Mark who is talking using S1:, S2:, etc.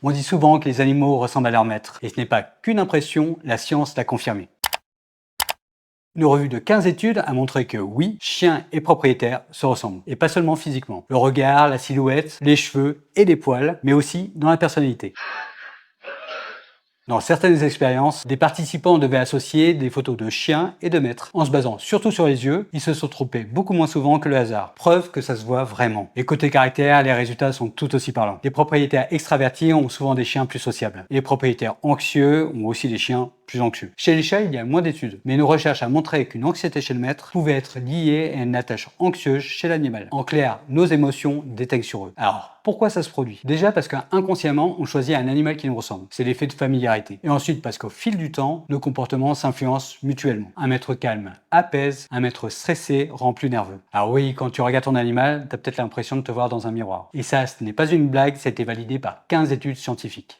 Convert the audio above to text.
S1: On dit souvent que les animaux ressemblent à leur maître, et ce n'est pas qu'une impression, la science l'a confirmé. Une revue de 15 études a montré que oui, chiens et propriétaires se ressemblent. Et pas seulement physiquement. Le regard, la silhouette, les cheveux et les poils, mais aussi dans la personnalité. Dans certaines expériences, des participants devaient associer des photos de chiens et de maîtres. En se basant surtout sur les yeux, ils se sont trompés beaucoup moins souvent que le hasard. Preuve que ça se voit vraiment. Et côté caractère, les résultats sont tout aussi parlants. Les propriétaires extravertis ont souvent des chiens plus sociables. Les propriétaires anxieux ont aussi des chiens plus anxieux. Chez les chats, il y a moins d'études, mais une recherche a montré qu'une anxiété chez le maître pouvait être liée à une attache anxieuse chez l'animal. En clair, nos émotions détectent sur eux. Alors, pourquoi ça se produit? Déjà parce qu'inconsciemment, on choisit un animal qui nous ressemble. C'est l'effet de familiarité. Et ensuite parce qu'au fil du temps, nos comportements s'influencent mutuellement. Un maître calme apaise, un maître stressé rend plus nerveux. Alors oui, quand tu regardes ton animal, t'as peut-être l'impression de te voir dans un miroir. Et ça, ce n'est pas une blague, ça a été validé par 15 études scientifiques.